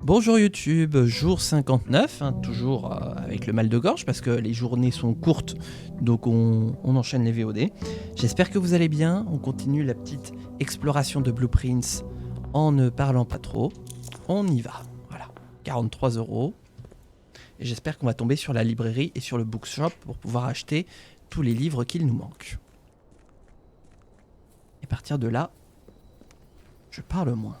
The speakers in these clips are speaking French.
Bonjour YouTube, jour 59, toujours avec le mal de gorge parce que les journées sont courtes, donc on enchaîne les VOD. J'espère que vous allez bien, on continue la petite exploration de Blueprints en ne parlant pas trop. On y va, voilà, 43 €. Et j'espère qu'on va tomber sur la librairie et sur le bookshop pour pouvoir acheter tous les livres qu'il nous manque. Et à partir de là, je parle moins.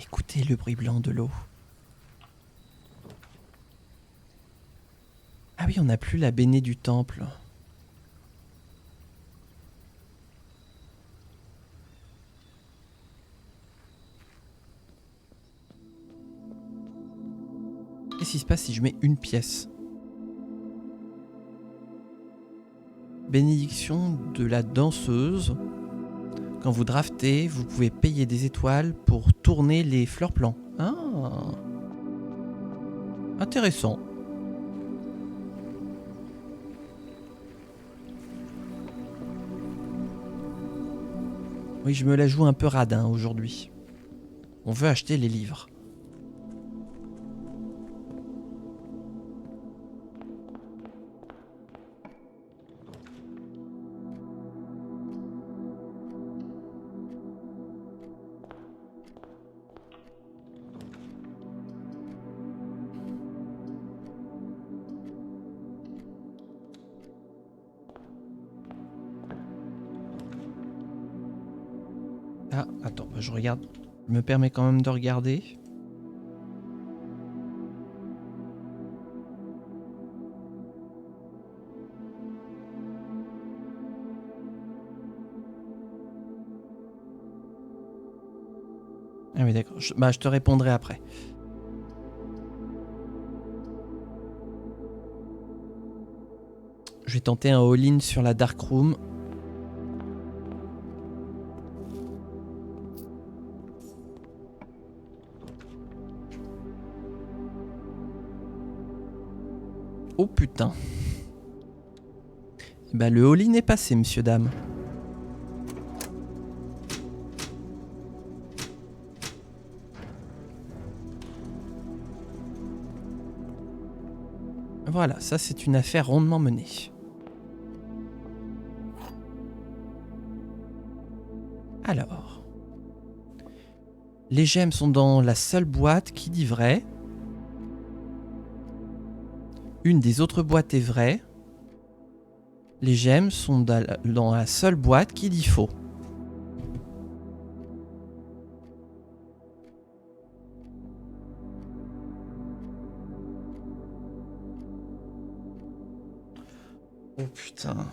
Écoutez le bruit blanc de l'eau. Ah oui, on n'a plus la béné du temple. Qu'est-ce qui se passe si je mets une pièce? Bénédiction de la danseuse. Quand vous draftez, vous pouvez payer des étoiles pour tourner les fleurs plans. Ah, intéressant. Oui, je me la joue un peu radin aujourd'hui. On veut acheter les livres. Ah, attends, je regarde. Je me permets quand même de regarder. Ah oui, d'accord. Je te répondrai après. Je vais tenter un all-in sur la Dark Room. Oh putain. Bah le all-in est passé, monsieur, dame. Voilà, ça c'est une affaire rondement menée. Alors. Les gemmes sont dans la seule boîte qui dit vrai. Une des autres boîtes est vraie. Les gemmes sont dans la seule boîte qui dit faux. Oh putain.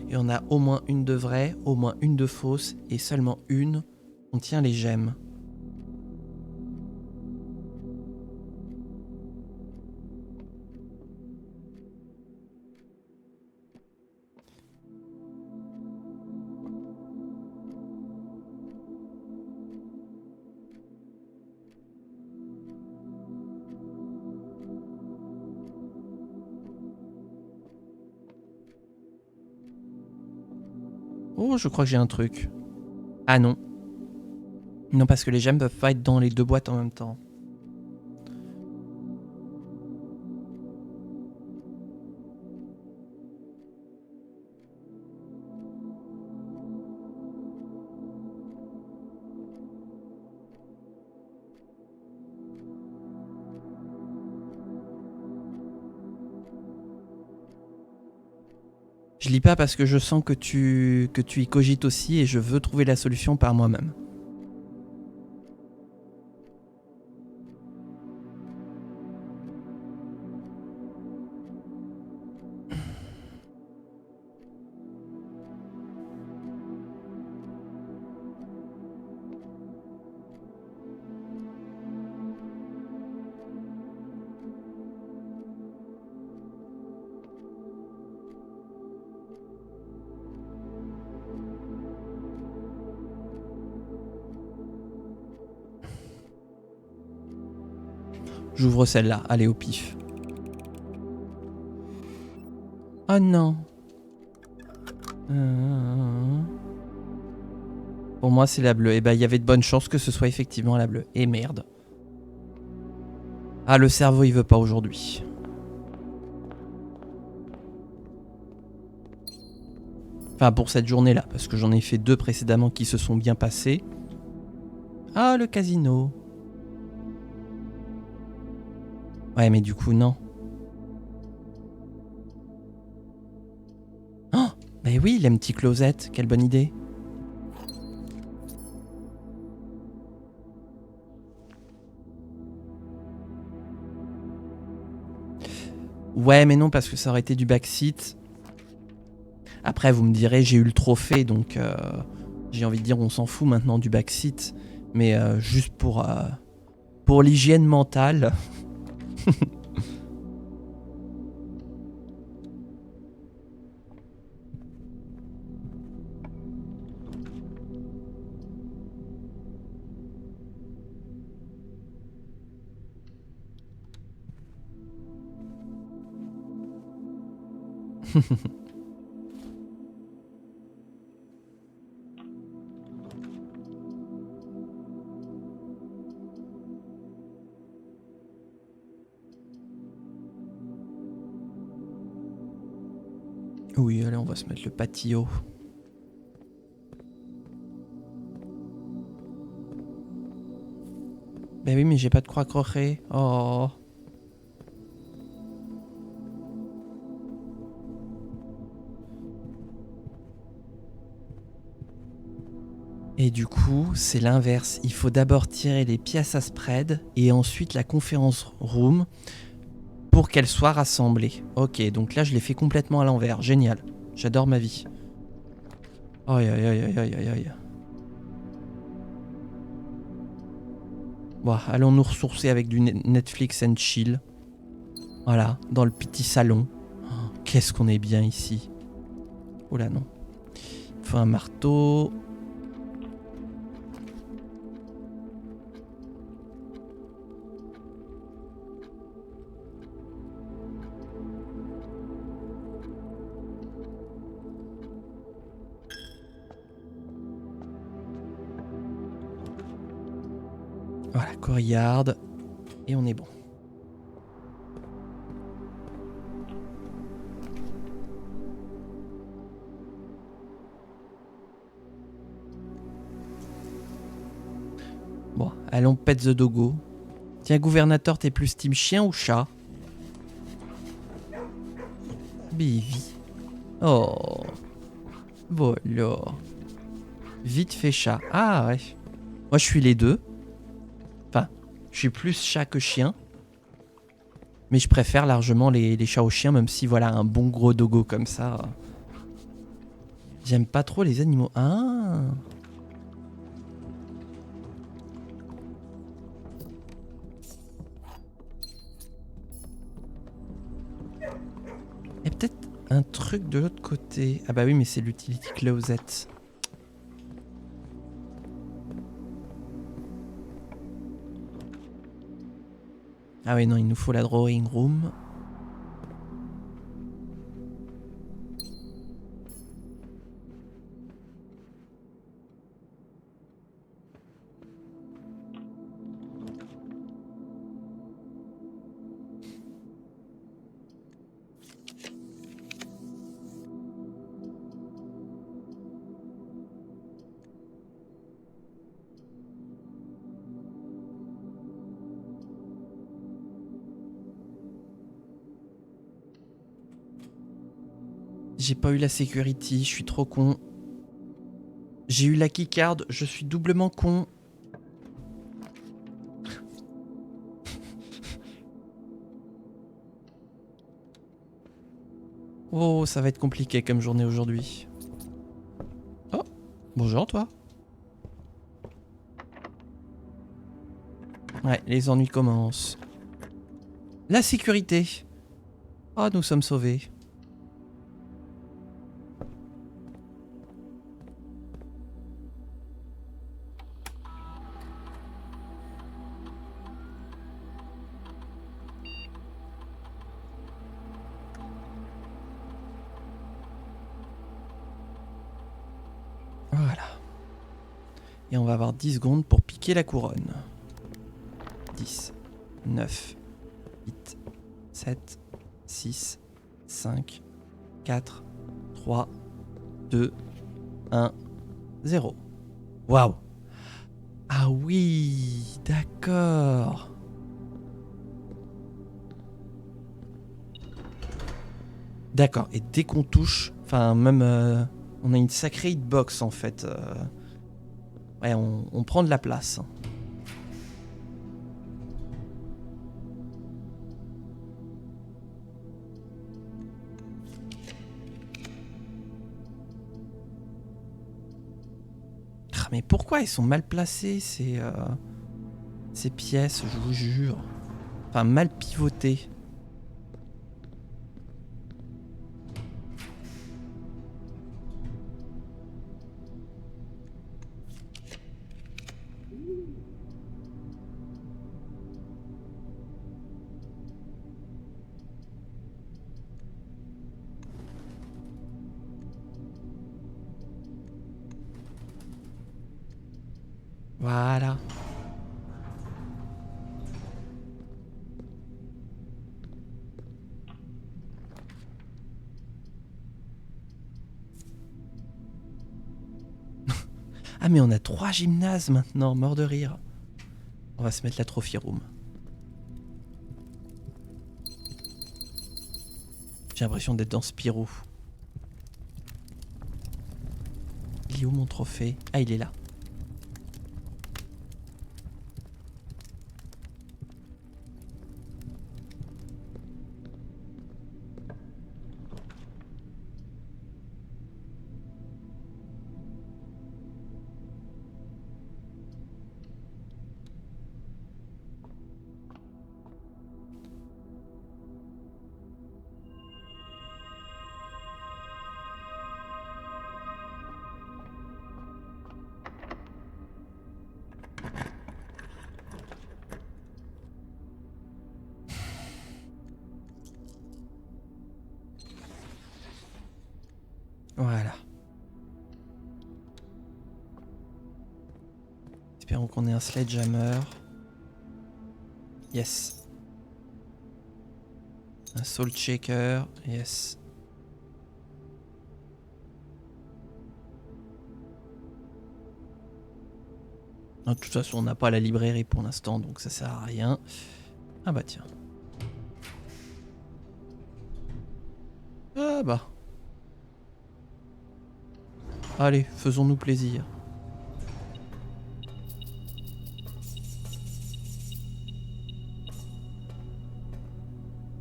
Et on a au moins une de vraie, au moins une de fausse, et seulement une contient les gemmes. Oh, je crois que j'ai un truc. Ah non. Non, parce que les gemmes peuvent pas être dans les deux boîtes en même temps. Je lis pas parce que je sens que tu y cogites aussi et je veux trouver la solution par moi-même. J'ouvre celle-là, allez au pif. Oh non. Pour moi, c'est la bleue. Et bah, il y avait de bonnes chances que ce soit effectivement la bleue. Et merde. Ah, le cerveau, il veut pas aujourd'hui. Enfin, pour cette journée-là, parce que j'en ai fait 2 précédemment qui se sont bien passés. Ah, le casino. Ouais, mais du coup, non. Oh, mais oui, l'empty closet. Quelle bonne idée. Ouais, mais non, parce que ça aurait été du backseat. Après, vous me direz, j'ai eu le trophée, donc j'ai envie de dire, on s'en fout maintenant du backseat. Mais juste pour l'hygiène mentale. Oui, allez, on va se mettre le patio. Ben oui, mais j'ai pas de croix crochée. Oh. Et du coup, c'est l'inverse. Il faut d'abord tirer les pièces à spread et ensuite la conférence room pour qu'elle soit rassemblée. Ok, donc là, je l'ai fait complètement à l'envers. Génial. J'adore ma vie. Aïe, aïe, aïe, aïe, aïe, aïe. Bon, allons nous ressourcer avec du Netflix and chill. Voilà, dans le petit salon. Oh, qu'est-ce qu'on est bien ici. Oh là non. Il faut un marteau. Voilà, courriarde. Et on est bon. Bon, allons pet the doggo. Tiens, gouvernateur, t'es plus team chien ou chat? Bivi. Oh. Voilà. Vite fait chat. Ah ouais. Moi je suis les deux. Enfin, je suis plus chat que chien. Mais je préfère largement les chats aux chiens, même si voilà, un bon gros doggo comme ça. J'aime pas trop les animaux. Ah. Il y a peut-être un truc de l'autre côté. Ah bah oui, mais c'est l'utility closet. Ah oui, non, il nous faut la drawing room. J'ai pas eu la security, je suis trop con. J'ai eu la keycard, je suis doublement con. Oh, ça va être compliqué comme journée aujourd'hui. Oh, bonjour toi. Ouais, les ennuis commencent. La sécurité. Oh, nous sommes sauvés. Voilà. Et on va avoir 10 secondes pour piquer la couronne. 10, 9, 8, 7, 6, 5, 4, 3, 2, 1, 0. Waouh! Ah oui, d'accord. D'accord, et dès qu'on touche, enfin même, on a une sacrée hitbox en fait. Ouais, on prend de la place. Ah, mais pourquoi ils sont mal placés ces pièces, je vous jure. Enfin, mal pivotées. Voilà. Ah mais on a 3 gymnases maintenant, mort de rire. On va se mettre la trophy room. J'ai l'impression d'être dans Spirou. Il est où mon trophée? Ah, il est là. Voilà. Espérons qu'on ait un sledgehammer. Yes. Un salt shaker. Yes. De toute façon, on n'a pas la librairie pour l'instant, donc ça sert à rien. Ah bah tiens. Ah bah. Allez, faisons-nous plaisir.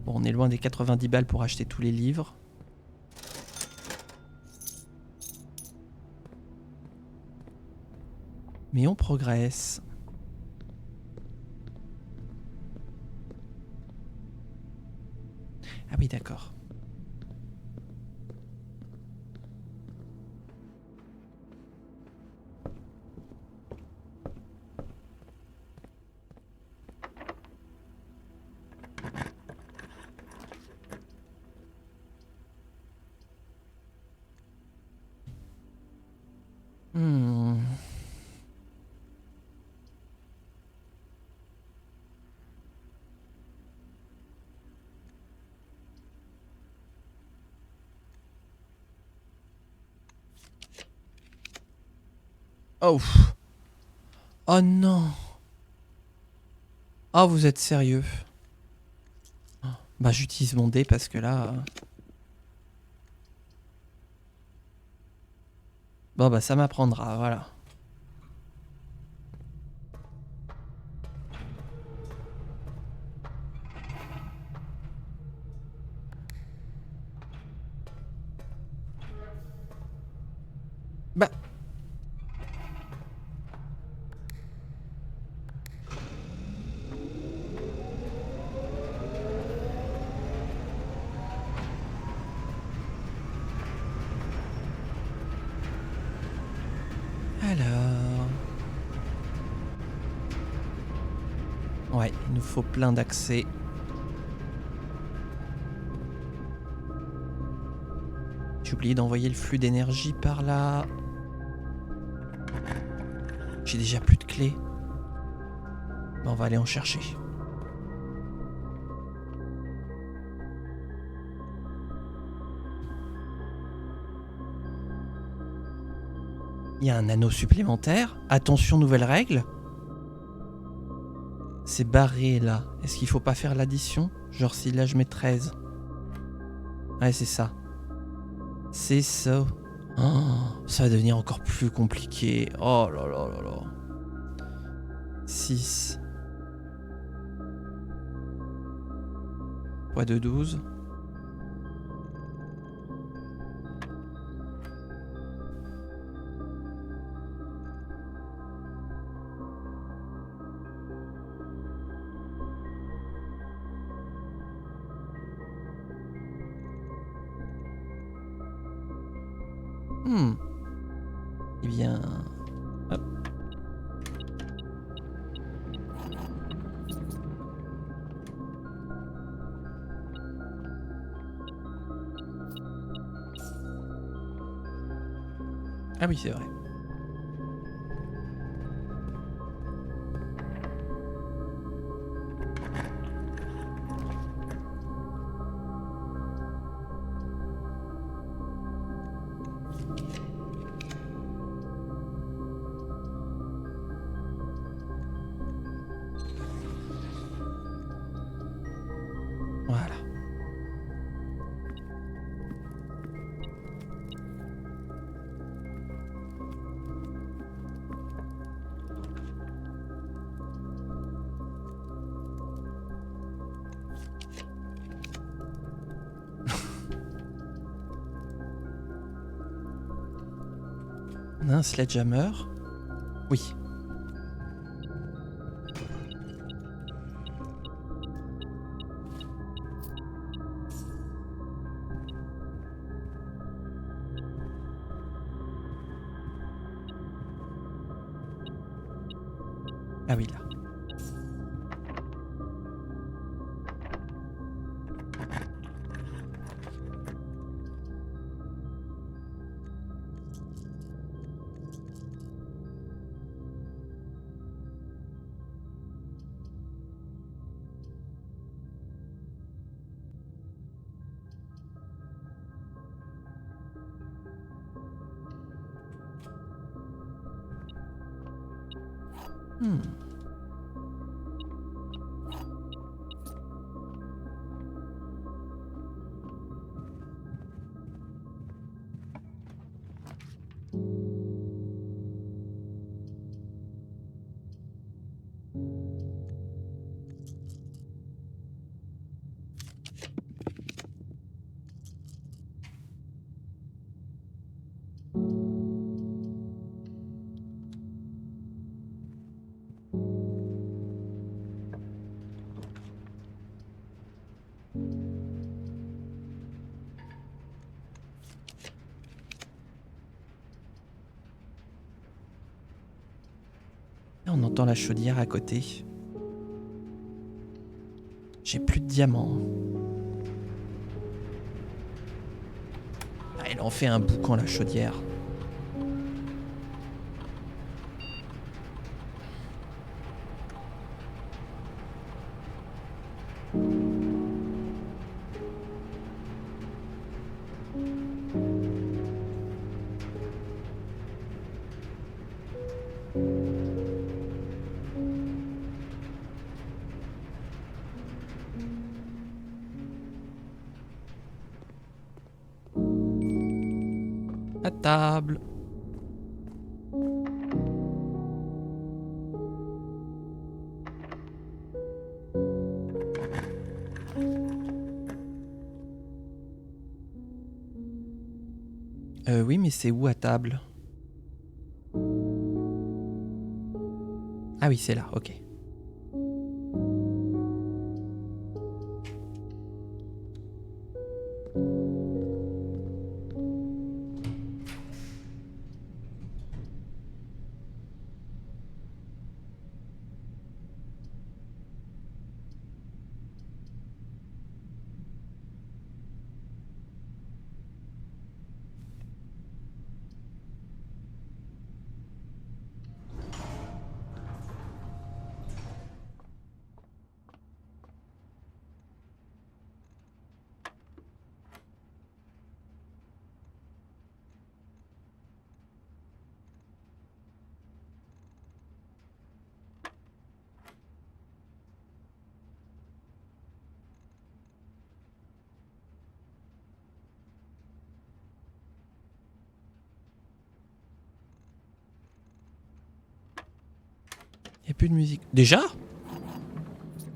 Bon, on est loin des 90 balles pour acheter tous les livres. Mais on progresse. Ah oui, d'accord. Oh. Oh non. Oh, vous êtes sérieux? Bah, j'utilise mon dé parce que là... Bon, bah, ça m'apprendra, voilà. Bah... Alors... Ouais, il nous faut plein d'accès. J'ai oublié d'envoyer le flux d'énergie par là. J'ai déjà plus de clés. Ben, on va aller en chercher. Il y a un anneau supplémentaire. Attention, nouvelle règle. C'est barré là. Est-ce qu'il faut pas faire l'addition? Genre si là je mets 13. Ouais, c'est ça. C'est ça. Oh, ça va devenir encore plus compliqué. Oh là là là là. 6. Poids de 12. Eh bien... Hop. Ah oui, c'est vrai. Voilà. On a un sledgehammer. Oui. Ah oui, là. Là, on entend la chaudière à côté. J'ai plus de diamants. Ah, elle en fait un boucan, la chaudière. À table. Oui, mais c'est où à table? Ah oui, c'est là, ok. a plus de musique. Déjà?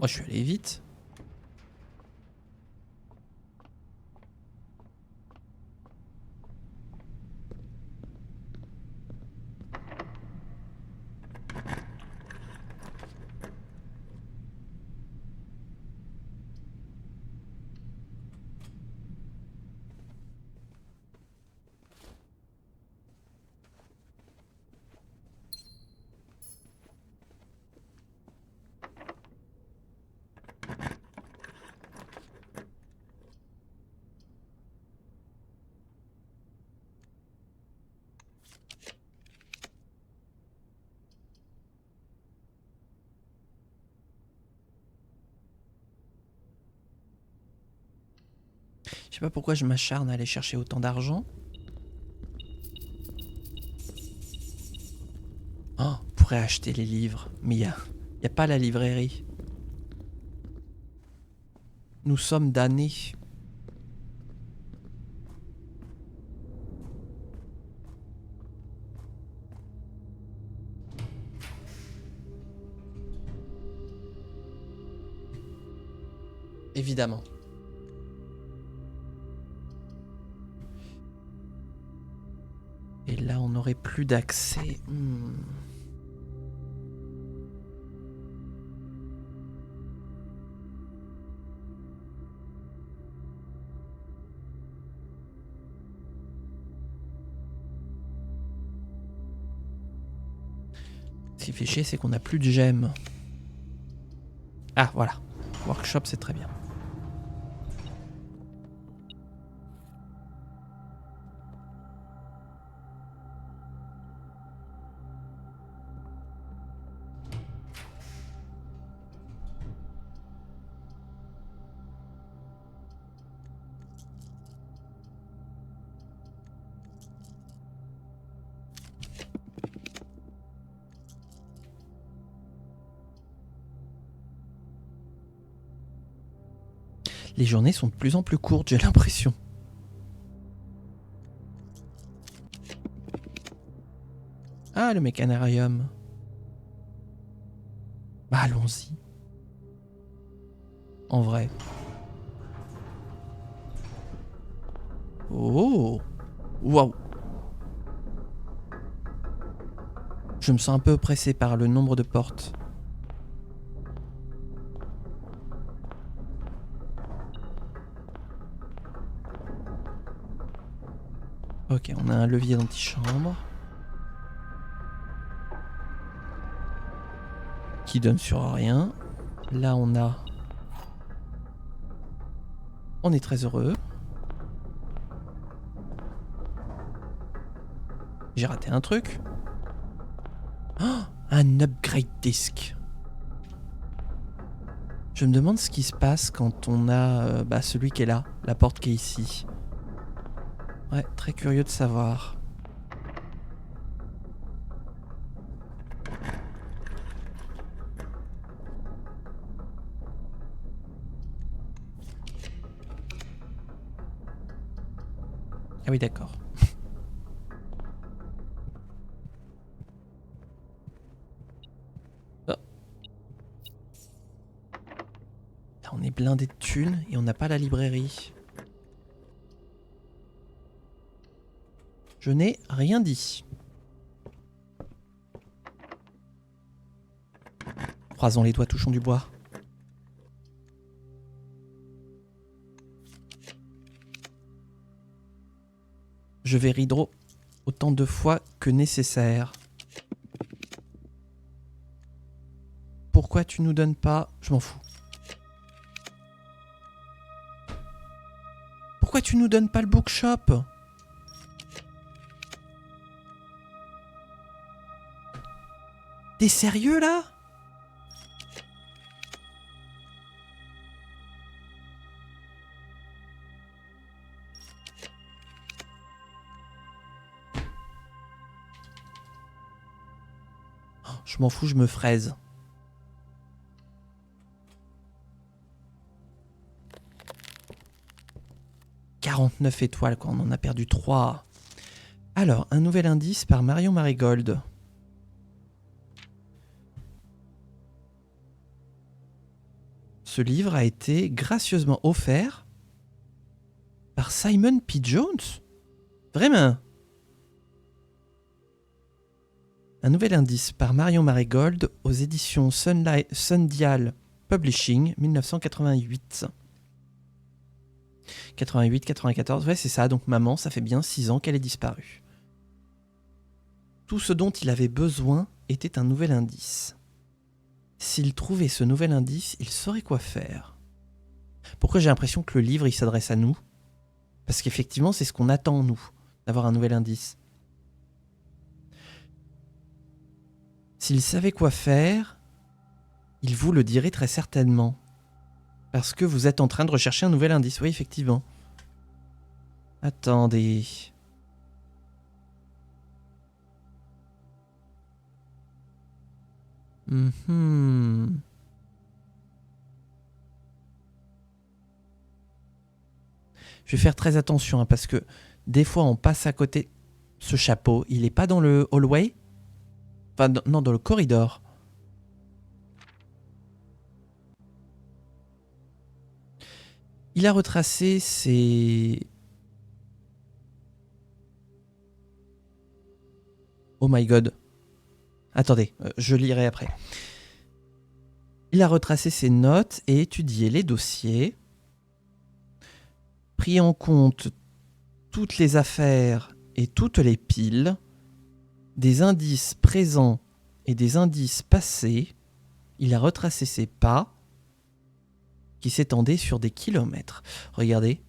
Oh, je suis allé vite. Je sais pas pourquoi je m'acharne à aller chercher autant d'argent. Oh, on pourrait acheter les livres, mais y a pas la librairie. Nous sommes damnés. Évidemment. Et là, on n'aurait plus d'accès. Ce qui fait chier, c'est qu'on n'a plus de gemmes. Ah, voilà. Workshop, c'est très bien. Les journées sont de plus en plus courtes, j'ai l'impression. Ah, le mécanarium. Bah, allons-y. En vrai. Oh! Waouh! Je me sens un peu oppressé par le nombre de portes. Ok, on a un levier d'antichambre. Qui donne sur rien. Là, on a... On est très heureux. J'ai raté un truc. Oh, un upgrade disc. Je me demande ce qui se passe quand on a celui qui est là, la porte qui est ici. Ouais, très curieux de savoir. Ah oui, d'accord. Oh. Là, on est blindé de thunes et on n'a pas la librairie. Je n'ai rien dit. Croisons les doigts, touchons du bois. Je vais Ridro autant de fois que nécessaire. Pourquoi tu nous donnes pas... Je m'en fous. Pourquoi tu nous donnes pas le bookshop ? T'es sérieux là ? Oh, je m'en fous, je me fraise. « 49 étoiles, quoi. On en a perdu 3. Alors, un nouvel indice par Marion Marigold. ce livre a été gracieusement offert par Simon P. Jones. Vraiment. Un nouvel indice par Marion Marigold aux éditions Sundial Publishing, 1988. 88-94, ouais c'est ça, donc maman, ça fait bien 6 ans qu'elle est disparue. Tout ce dont il avait besoin était un nouvel indice. S'il trouvait ce nouvel indice, il saurait quoi faire. Pourquoi j'ai l'impression que le livre, il s'adresse à nous ? Parce qu'effectivement, c'est ce qu'on attend, nous, d'avoir un nouvel indice. S'il savait quoi faire, il vous le dirait très certainement. Parce que vous êtes en train de rechercher un nouvel indice. Oui, effectivement. Attendez. Je vais faire très attention hein, parce que des fois on passe à côté. Ce chapeau, il est pas dans le hallway ? Enfin, non, dans le corridor. Il a retracé ses... Oh my god. Attendez, je lirai après. Il a retracé ses notes et étudié les dossiers, pris en compte toutes les affaires et toutes les piles, des indices présents et des indices passés. Il a retracé ses pas qui s'étendaient sur des kilomètres. Regardez.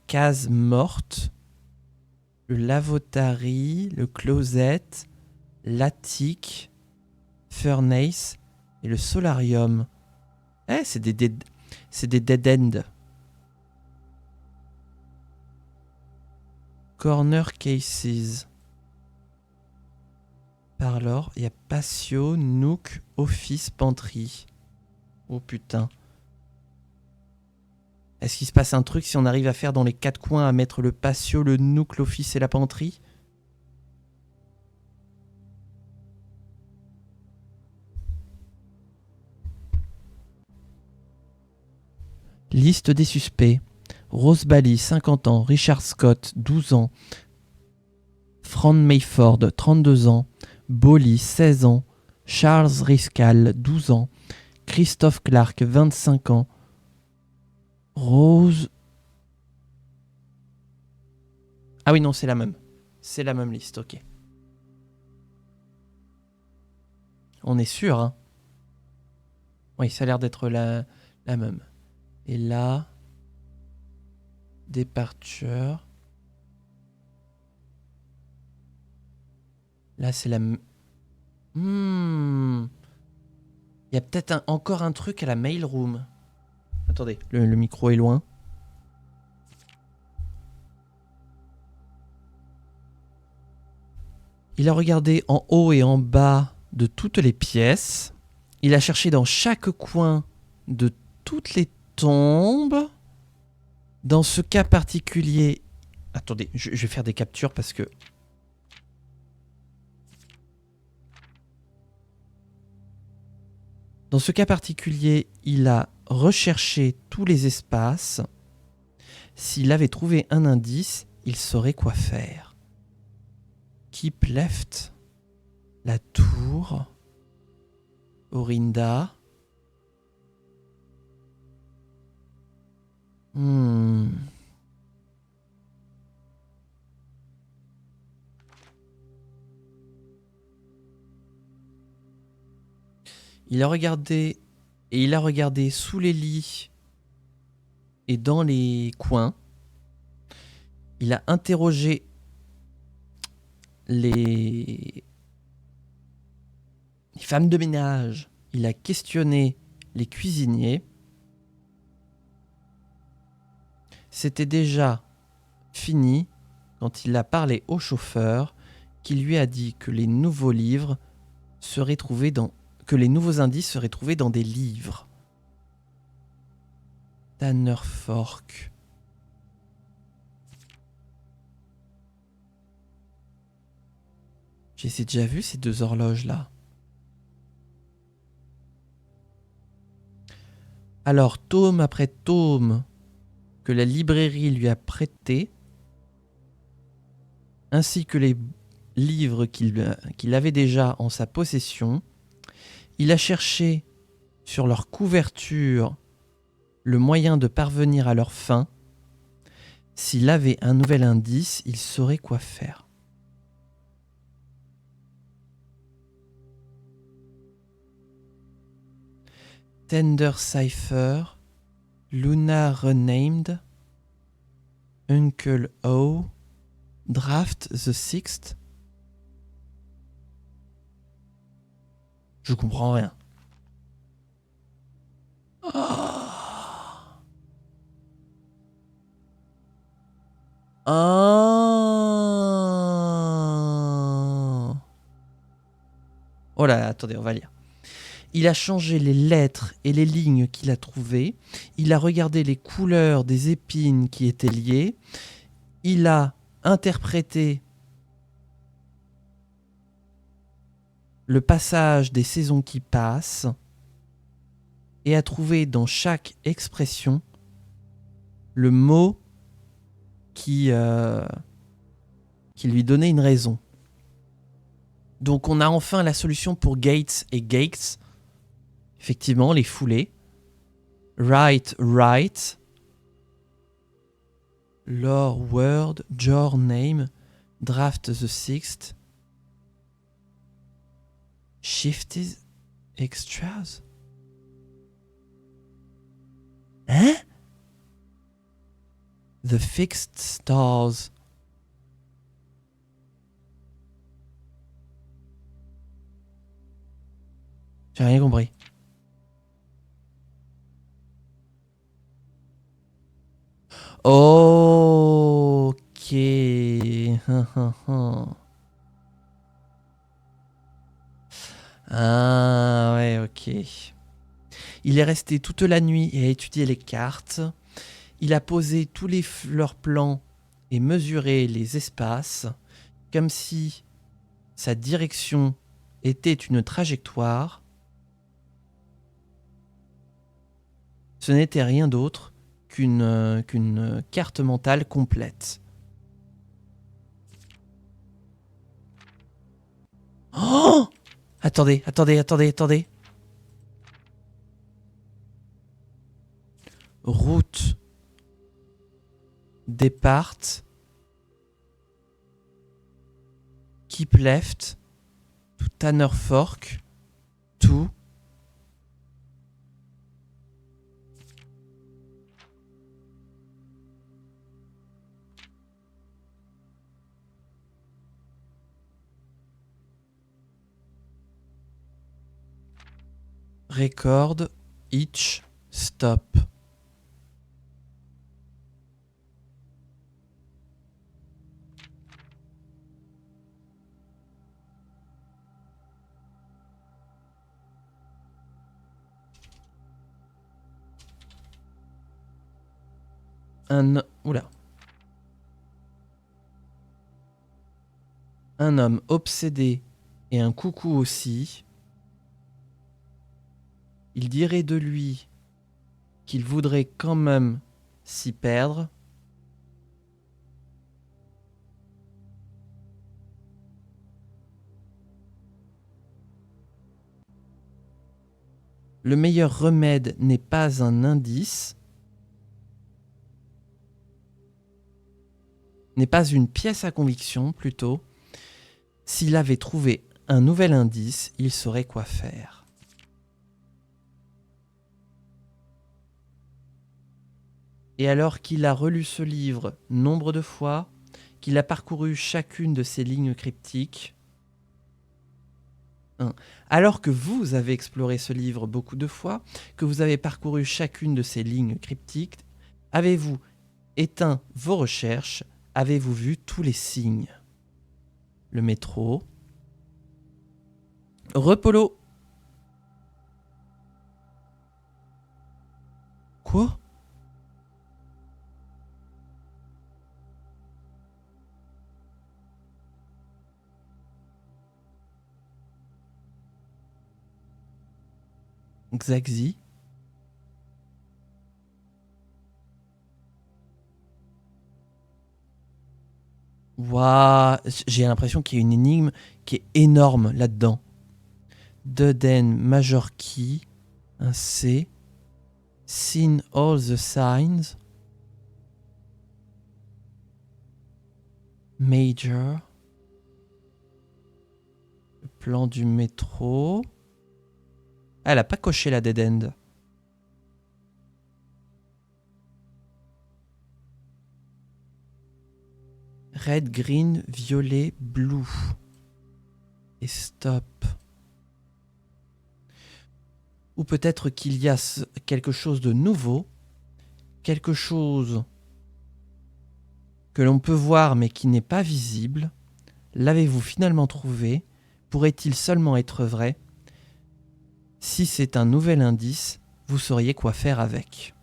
Case morte, le lavatory, le closet, l'attique, furnace et le solarium. Eh, c'est des dead end. Corner cases. Parlor, il y a patio, nook, office, pantry. Oh putain. Est-ce qu'il se passe un truc si on arrive à faire dans les 4 coins à mettre le patio, le nook, l'office et la pantry ? Liste des suspects. Rose Bally, 50 ans. Richard Scott, 12 ans. Fran Mayford, 32 ans. Bolly, 16 ans. Charles Riscal, 12 ans. Christophe Clark, 25 ans. Rose... Ah oui, non, c'est la même. C'est la même liste, ok. On est sûr, hein. Oui, ça a l'air d'être la même. Et là... Departure... Là, c'est la... Il y a peut-être encore un truc à la mailroom. Attendez, le micro est loin. Il a regardé en haut et en bas de toutes les pièces. Il a cherché dans chaque coin de toutes les tombes. Dans ce cas particulier... Attendez, je vais faire des captures parce que... Dans ce cas particulier, il a recherché tous les espaces. S'il avait trouvé un indice, il saurait quoi faire. Keep left. La tour. Orinda. Il a regardé et il a regardé sous les lits et dans les coins. Il a interrogé les femmes de ménage. Il a questionné les cuisiniers. C'était déjà fini quand il a parlé au chauffeur qui lui a dit que les nouveaux livres seraient trouvés dans... que les nouveaux indices seraient trouvés dans des livres. Tanner Fork. J'ai déjà vu ces deux horloges là. Alors, tome après tome que la librairie lui a prêté, ainsi que les livres qu'il avait déjà en sa possession, il a cherché sur leur couverture le moyen de parvenir à leur fin. S'il avait un nouvel indice, il saurait quoi faire. Tender Cipher, Luna Renamed, Uncle O, Draft the Sixth. Je comprends rien. Ah. Oh là, attendez, on va lire. Il a changé les lettres et les lignes qu'il a trouvées. Il a regardé les couleurs des épines qui étaient liées. Il a interprété le passage des saisons qui passent et a trouvé dans chaque expression le mot qui lui donnait une raison. Donc on a enfin la solution pour Gates et Gates. Effectivement, les foulées. Right, right. Lore, word, your name. Draft the sixth. Shifted extras. Hein? The fixed stars. J'ai rien compris. Ok. Ah ouais, ok. Il est resté toute la nuit et a étudié les cartes. Il a posé tous leurs plans et mesuré les espaces, comme si sa direction était une trajectoire. Ce n'était rien d'autre qu'une carte mentale complète. Oh! Attendez. Route. Depart. Keep left. To Tanner Fork. To. Record. Each. Stop. Oula. Un homme obsédé et un coucou aussi. Il dirait de lui qu'il voudrait quand même s'y perdre. Le meilleur remède n'est pas un indice, n'est pas une pièce à conviction plutôt. S'il avait trouvé un nouvel indice, il saurait quoi faire. Et alors qu'il a relu ce livre nombre de fois, qu'il a parcouru chacune de ces lignes cryptiques, alors que vous avez exploré ce livre beaucoup de fois, que vous avez parcouru chacune de ces lignes cryptiques, avez-vous éteint vos recherches? Avez-vous vu tous les signes? Le métro. Repolo. Quoi? Xaxi. Waouh, j'ai l'impression qu'il y a une énigme qui est énorme là-dedans. Duden major key, un C. Seen all the signs. Major. Le plan du métro. Ah, elle a pas coché la dead end. Red, green, violet, blue. Et stop. Ou peut-être qu'il y a quelque chose de nouveau. Quelque chose que l'on peut voir mais qui n'est pas visible. L'avez-vous finalement trouvé? Pourrait-il seulement être vrai? Si c'est un nouvel indice, vous sauriez quoi faire avec.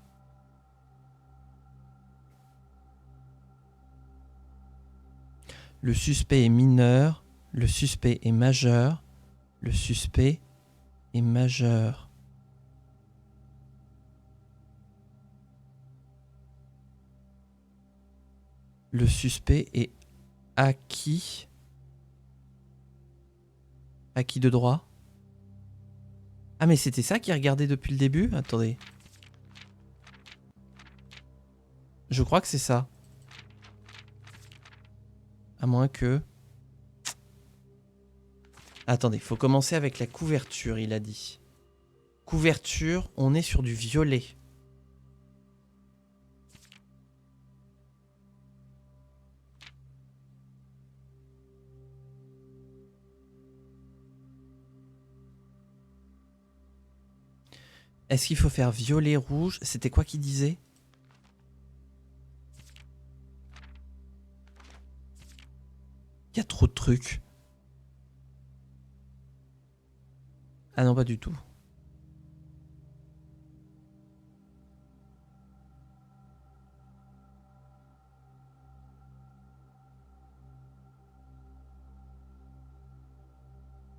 Le suspect est mineur, le suspect est majeur, le suspect est majeur. Le suspect est acquis. Acquis de droit. Ah mais c'était ça qui regardait depuis le début? Attendez. Je crois que c'est ça. À moins que... Attendez, faut commencer avec la couverture, il a dit. Couverture, on est sur du violet. Est-ce qu'il faut faire violet, rouge? C'était quoi qu'il disait? Il y a trop de trucs. Ah non, pas du tout.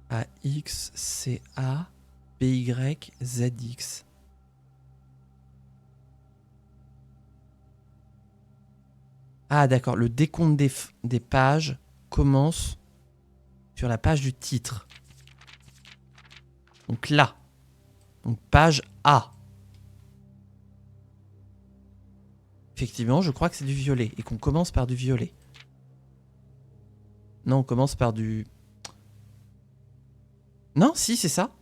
AX, CA, BY, ZX. Ah d'accord, le décompte des pages commence sur la page du titre. Donc là. Donc page A. Effectivement, je crois que c'est du violet et qu'on commence par du violet. Non, on commence par du... Non, si, c'est ça.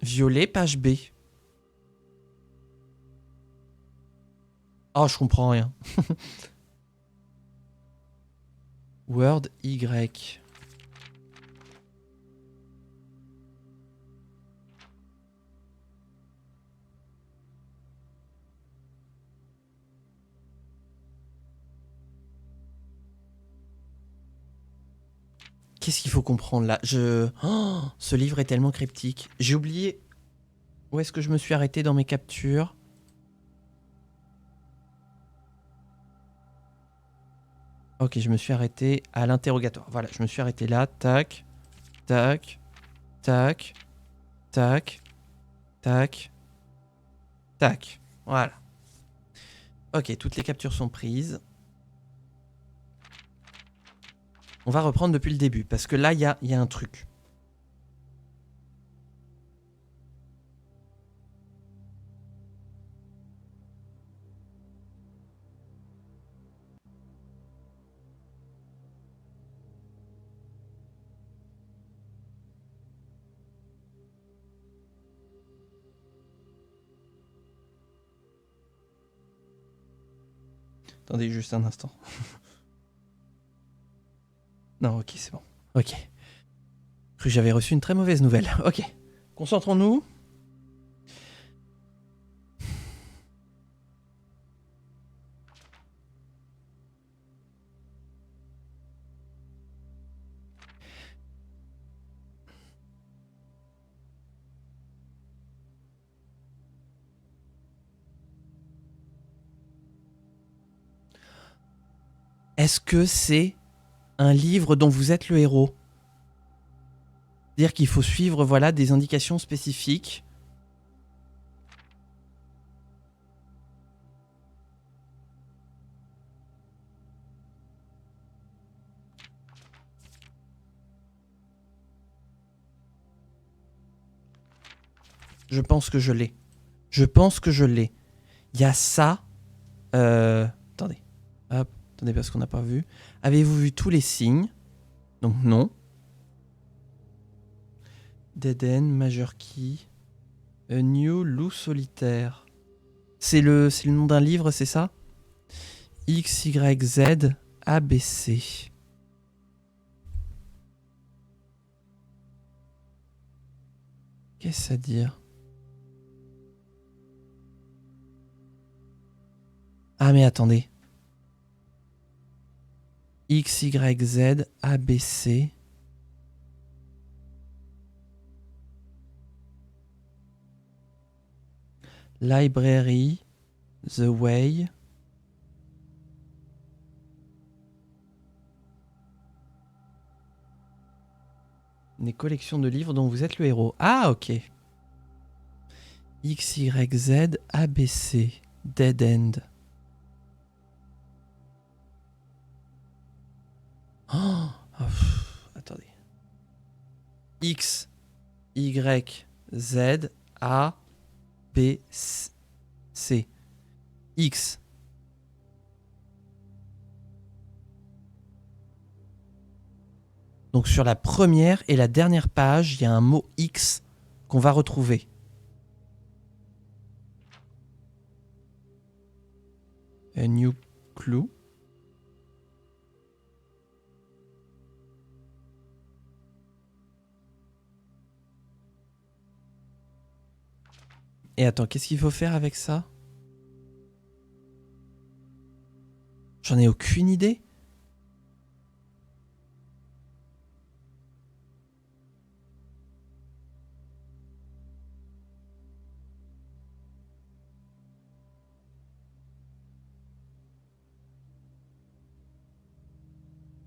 Violet, page B. Oh, je comprends rien. Word Y. Qu'est-ce qu'il faut comprendre là? Oh, ce livre est tellement cryptique. J'ai oublié où est-ce que je me suis arrêté dans mes captures. Ok, je me suis arrêté à l'interrogatoire. Voilà, je me suis arrêté là. Tac, tac, tac, tac, tac, tac. Voilà. Ok, toutes les captures sont prises. On va reprendre depuis le début, parce que là, il y a un truc. Attendez juste un instant. Non, ok, c'est bon. Ok. Cru que j'avais reçu une très mauvaise nouvelle. Ok. Concentrons-nous. Est-ce que c'est un livre dont vous êtes le héros? C'est-à-dire qu'il faut suivre voilà, des indications spécifiques. Je pense que je l'ai. Je pense que je l'ai. Il y a ça. Attendez. Hop. Attendez parce qu'on n'a pas vu. Avez-vous vu tous les signes? Donc non. Dead End, Major Key. A New Loup Solitaire. C'est le nom d'un livre, c'est ça? X, Y, Z, A, B, C. Qu'est-ce à dire? Ah mais attendez. X, Y, Z, A, B, C. Library, The Way. Des collections de livres dont vous êtes le héros. Ah, ok. X, Y, Z, A, B, C. Dead End. Oh, attendez. X, Y, Z, A, B, C. X. Donc sur la première et la dernière page, il y a un mot X qu'on va retrouver. A new clue. Et attends, qu'est-ce qu'il faut faire avec ça? J'en ai aucune idée.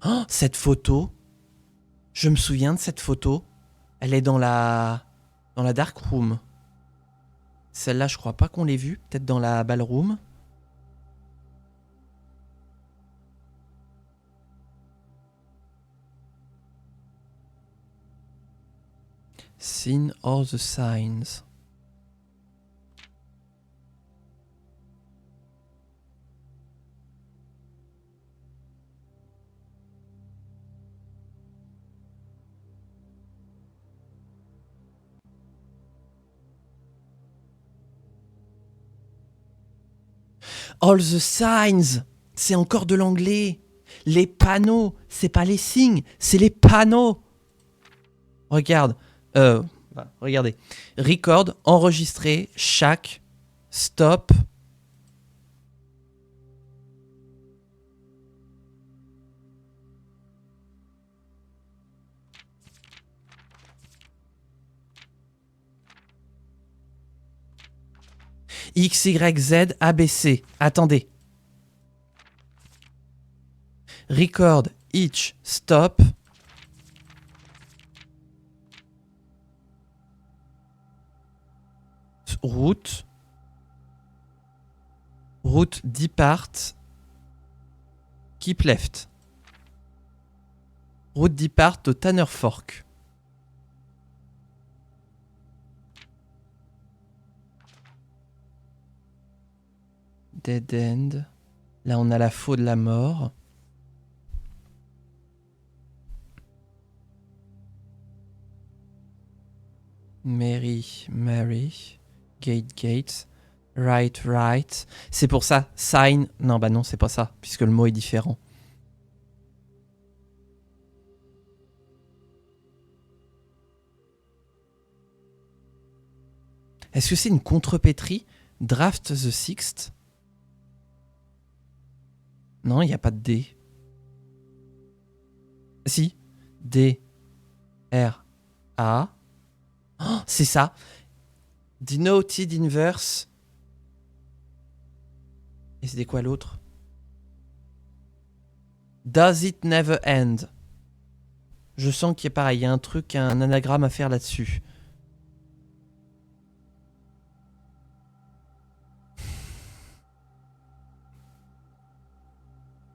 Oh, cette photo. Je me souviens de cette photo. Elle est dans la dark room. Celle-là, je crois pas qu'on l'ait vue. Peut-être dans la ballroom. Seen all the signs. All the signs. C'est encore de l'anglais. Les panneaux. C'est pas les signes, c'est les panneaux. Regarde. Regardez. Record, enregistrer, chaque, stop. X, Y, Z, A, B, C. Attendez. Record, each, stop. Route. Route, depart. Keep left. Route depart au Tanner Fork. Dead End. Là, on a la faux de la mort. Mary, Mary. Gate, gate. Right, right. C'est pour ça. Sign. Non, bah non, c'est pas ça, puisque le mot est différent. Est-ce que c'est une contrepétrie? Draft the Sixth? Non, il n'y a pas de D. Si. D. R. A. Oh, c'est ça. Denoted inverse. Et c'était quoi l'autre? Does it never end? Je sens qu'il y a pareil, il y a un truc, un anagramme à faire là-dessus.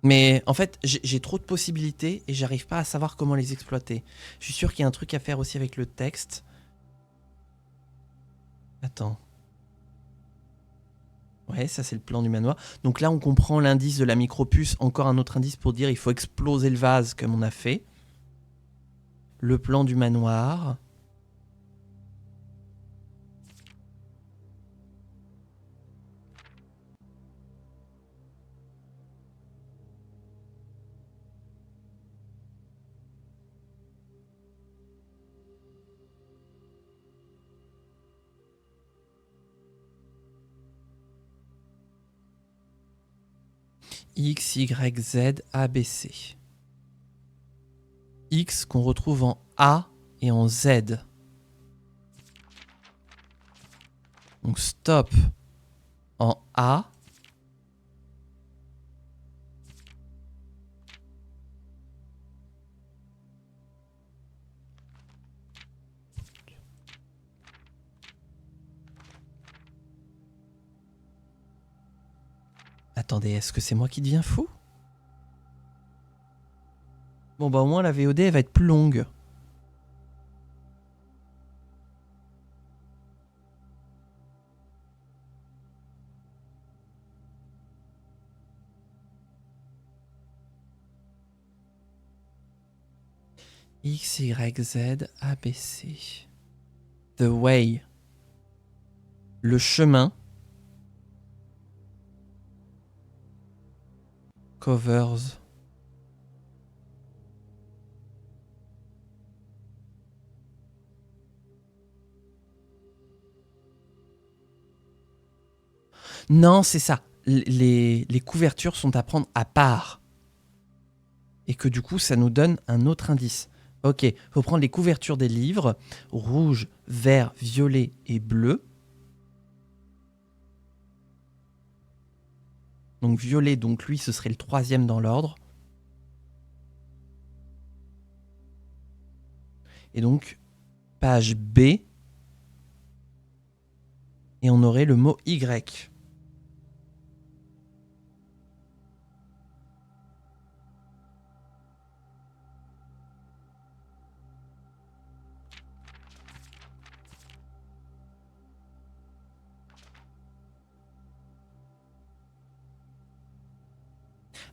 Mais en fait, j'ai trop de possibilités et j'arrive pas à savoir comment les exploiter. Je suis sûr qu'il y a un truc à faire aussi avec le texte. Attends. Ouais, ça c'est le plan du manoir. Donc là, on comprend l'indice de la micropuce. Encore un autre indice pour dire il faut exploser le vase comme on a fait. Le plan du manoir. X, Y, Z, A, B, C. X qu'on retrouve en A et en Z. Donc stop en A. Attendez, est-ce que c'est moi qui deviens fou? Bon bah au moins la VOD elle va être plus longue. X, Y, Z, A, B, C. The way. Le chemin. Covers. Non, c'est ça. Les couvertures sont à prendre à part. Et que du coup, ça nous donne un autre indice. Ok, faut prendre les couvertures des livres. Rouge, vert, violet et bleu. Donc violet, donc lui, ce serait le troisième dans l'ordre. Et donc, page B. Et on aurait le mot Y.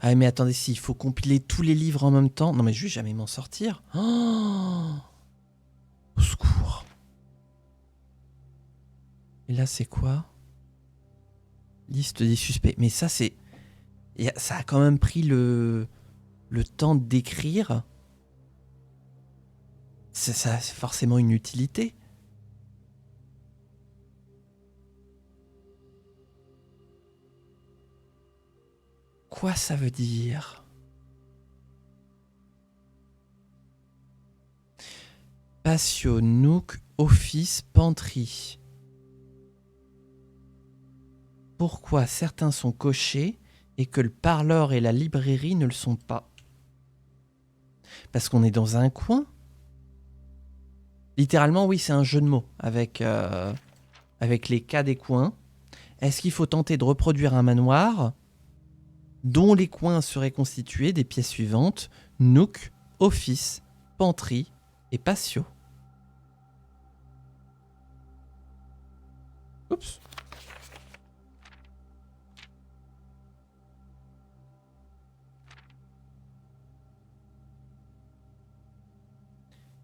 Ah mais attendez, s'il faut compiler tous les livres en même temps... Non mais je vais jamais m'en sortir. Oh, au secours. Et là c'est quoi? Liste des suspects. Mais ça c'est... Ça a quand même pris le temps d'écrire. Ça a forcément une utilité. Quoi ça veut dire? Patio, nook, office, pantry. Pourquoi certains sont cochés et que le parleur et la librairie ne le sont pas? Parce qu'on est dans un coin. Littéralement, oui, c'est un jeu de mots avec les cas des coins. Est-ce qu'il faut tenter de reproduire un manoir dont les coins seraient constitués des pièces suivantes: nook, office, pantry et patio? Oups.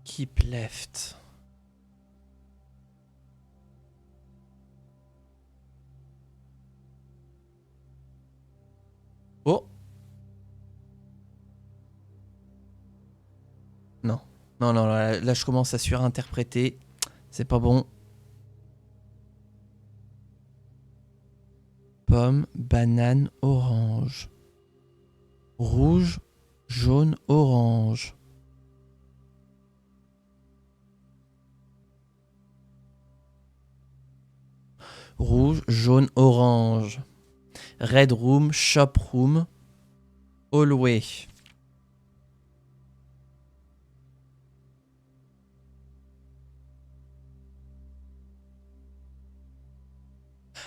Keep left. Oh. Non. Non, non, là je commence à surinterpréter. C'est pas bon. Pomme, banane, orange. Rouge, jaune, orange. Rouge, jaune, orange. Red room, shop room, hallway.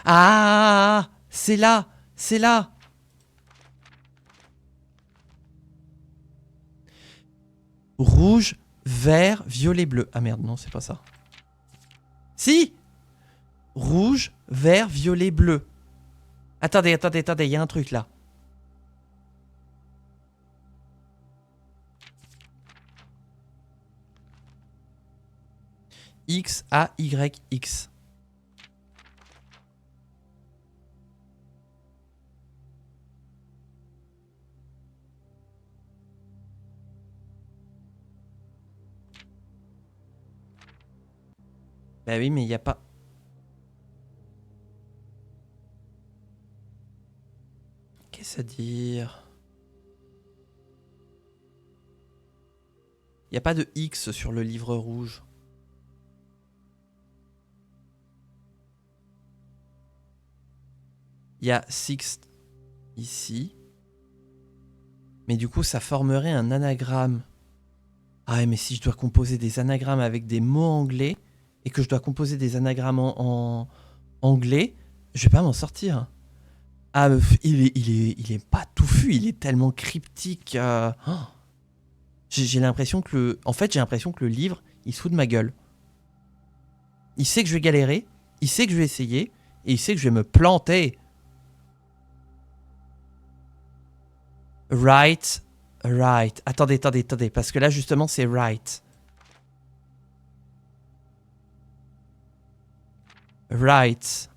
Ah, c'est là, c'est là. Rouge, vert, violet, bleu. Ah merde, non, c'est pas ça. Si. vert, violet, bleu. Attendez, il y a un truc là. X, A, Y, X. Bah oui, mais il n'y a pas... Qu'est-ce à dire? Il n'y a pas de X sur le livre rouge. Il y a six ici. Mais du coup, ça formerait un anagramme. Ah ouais, mais si je dois composer des anagrammes avec des mots anglais et que je dois composer des anagrammes en anglais, je vais pas m'en sortir. Ah, il est pas touffu, il est tellement cryptique. Oh. J'ai l'impression que j'ai l'impression que le livre, il se fout de ma gueule. Il sait que je vais galérer, il sait que je vais essayer, et il sait que je vais me planter. Right. Attendez, parce que là, justement, c'est right. Right.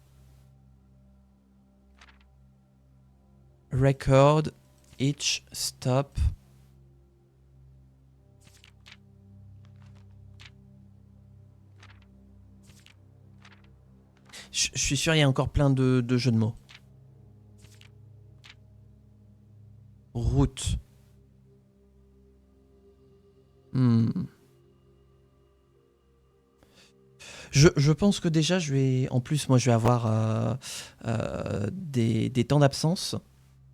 Record each stop. Je suis sûr, il y a encore plein de jeux de mots. Route. Je pense que déjà, je vais... En plus, moi, je vais avoir des temps d'absence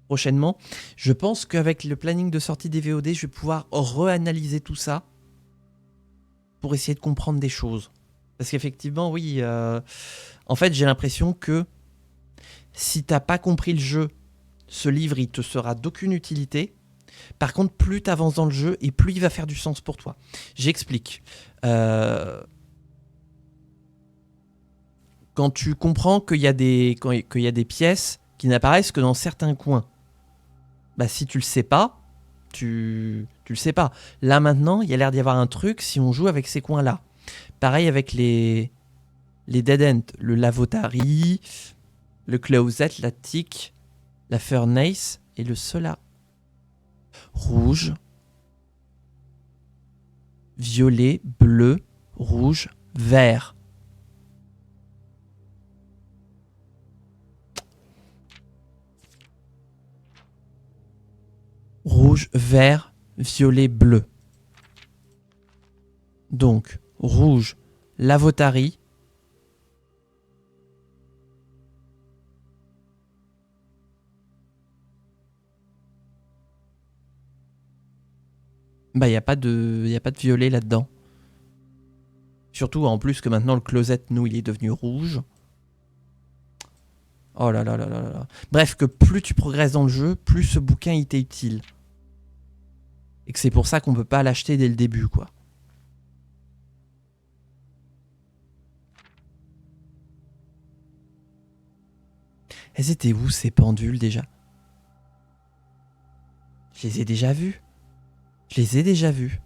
prochainement. Je pense qu'avec le planning de sortie des VOD, je vais pouvoir reanalyser tout ça pour essayer de comprendre des choses. Parce qu'effectivement, oui, en fait, j'ai l'impression que si t'as pas compris le jeu, ce livre, il te sera d'aucune utilité. Par contre, plus tu avances dans le jeu et plus il va faire du sens pour toi. J'explique. Quand tu comprends qu'il y a des pièces qui n'apparaissent que dans certains coins, bah si tu le sais pas, tu le sais pas. Là maintenant, il y a l'air d'y avoir un truc si on joue avec ces coins-là. Pareil avec les dead end, le lavatory, le closet, l'attic, la furnace et le solar. Rouge, violet, bleu, rouge, vert. Rouge, vert, violet, bleu. Donc, rouge, lavatory. Bah, il n'y a pas de violet là-dedans. Surtout, en plus que maintenant, le closet, nous, il est devenu rouge. Oh là là là là là. Bref, que plus tu progresses dans le jeu, plus ce bouquin, il t'est utile. Et que c'est pour ça qu'on peut pas l'acheter dès le début, quoi. Elles étaient où, ces pendules, déjà? Je les ai déjà vues. Je les ai déjà vues.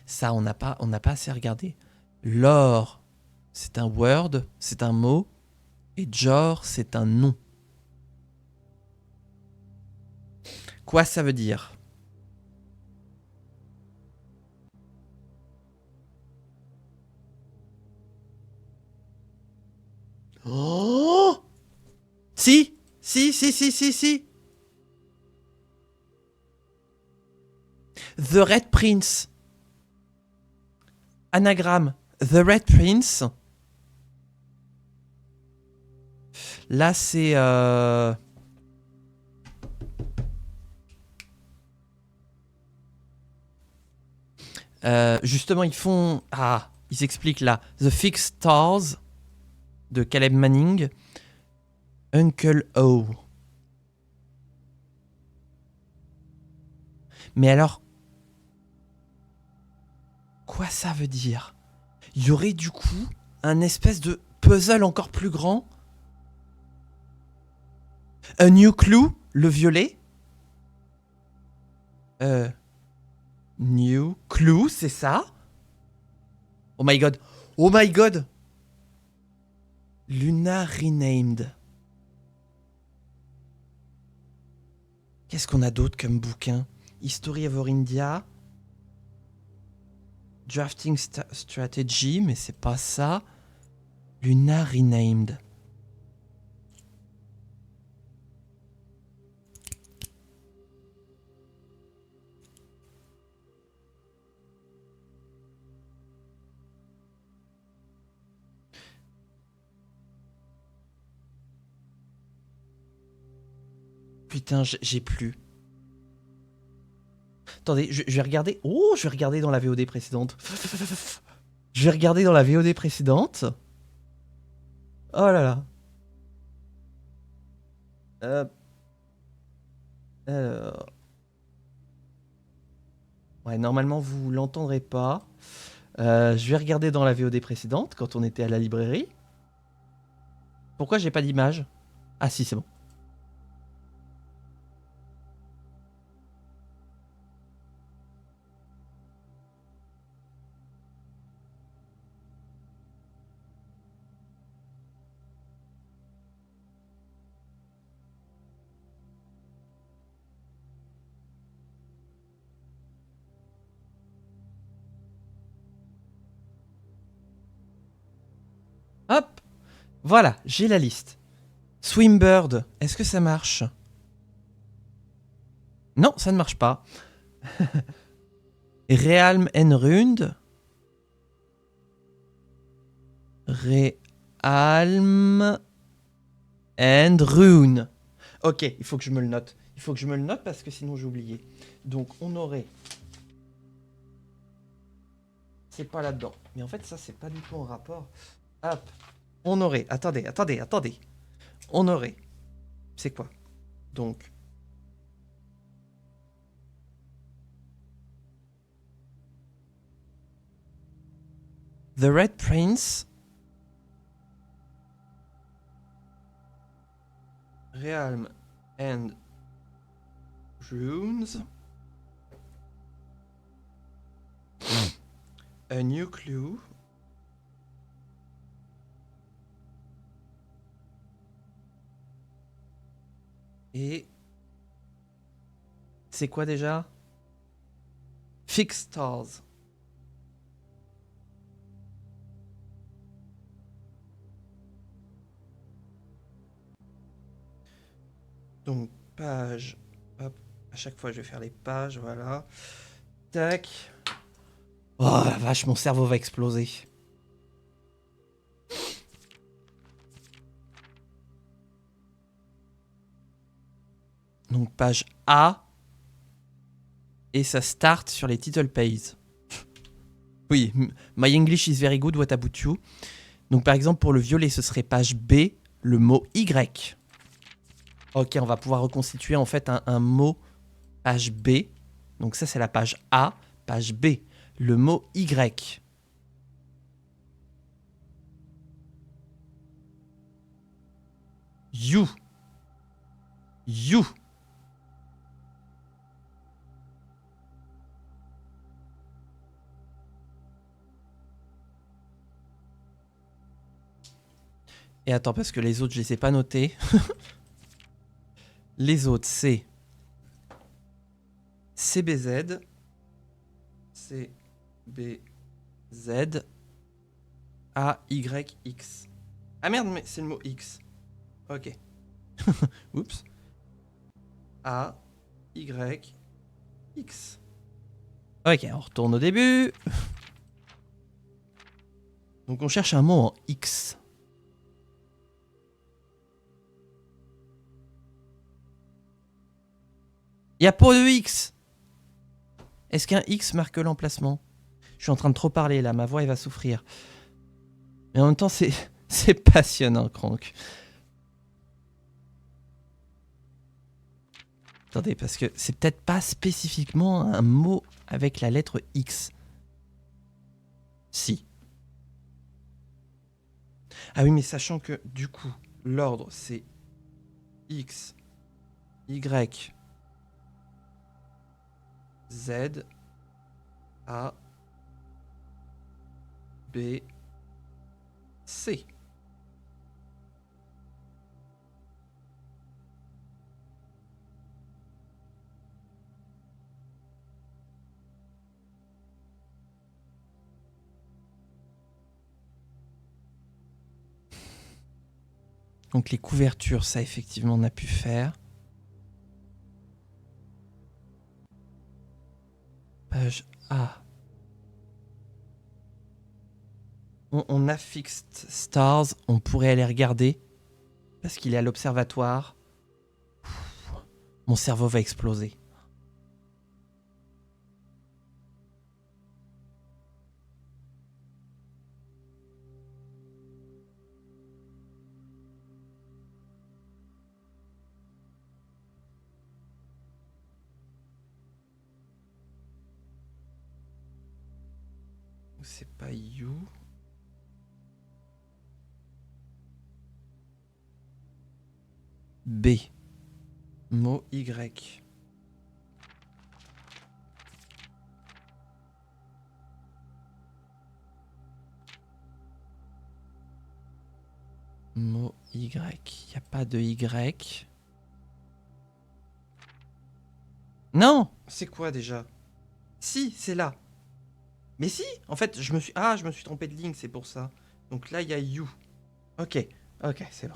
Ça, on n'a pas assez regardé. Lore, c'est un word, c'est un mot. Et Jor, c'est un nom. Quoi ça veut dire? Oh! Si! The Red Prince. Anagramme. The Red Prince. Là, c'est... justement, ils font... Ah, ils expliquent là. The Fixed Stars de Caleb Manning. Uncle O. Mais alors, quoi ça veut dire? Il y aurait du coup un espèce de puzzle encore plus grand? A new clue, le violet? New clue, c'est ça? Oh my god. Oh my god. Luna Renamed. Qu'est-ce qu'on a d'autre comme bouquin? History of Our India. Drafting Strategy, mais c'est pas ça. Luna Renamed. Putain, j'ai plus. Attendez, je vais regarder. Oh, je vais regarder dans la VOD précédente. Je vais regarder dans la VOD précédente. Oh là là. Alors. Ouais, normalement vous l'entendrez pas. Je vais regarder dans la VOD précédente quand on était à la librairie. Pourquoi j'ai pas d'image? Ah si, c'est bon. Hop, voilà, j'ai la liste. Swimbird, est-ce que ça marche? Non, ça ne marche pas. Realm and Rund. Realm and Rune. Ok, il faut que je me le note. Il faut que je me le note parce que sinon j'ai oublié. Donc on aurait... C'est pas là-dedans. Mais en fait ça c'est pas du tout en rapport. Hop. On aurait... Attendez. On aurait... C'est quoi? Donc... The Red Prince... Realm and Runes. A new clue. Et... C'est quoi déjà? Fix Stars. Donc, page. Hop. À chaque fois, je vais faire les pages. Voilà. Tac. Oh la vache, mon cerveau va exploser. Donc, page A. Et ça start sur les title pages. Oui, my English is very good, what about you? Donc, par exemple, pour le violet, ce serait page B, le mot Y. Ok, on va pouvoir reconstituer en fait un mot page B. Donc ça, c'est la page A, page B. Le mot Y. You. You. Et attends, parce que les autres, je les ai pas notés. Les autres, c'est CBZ. CBZ. AYX. Ah merde, mais c'est le mot X. Ok. Oups. AYX. Ok, on retourne au début. Donc on cherche un mot en X. Il n'y a pas de X. Est-ce qu'un X marque l'emplacement? Je suis en train de trop parler là, ma voix elle va souffrir. Mais en même temps, c'est passionnant, Cronk. Attendez, parce que c'est peut-être pas spécifiquement un mot avec la lettre X. Si. Ah oui, mais sachant que, du coup, l'ordre, c'est X, Y, Z, A, B, C. Donc les couvertures, ça effectivement on a pu faire. Page A. On a Fixed Stars, on pourrait aller regarder. Parce qu'il est à l'observatoire. Mon cerveau va exploser. C'est pas You. B. Mot Y. Mot Y. Il n'y a pas de Y. Non! C'est quoi déjà? Si, c'est là. Mais si, en fait, je me suis trompé de ligne, c'est pour ça. Donc là, il y a You. Ok, c'est bon.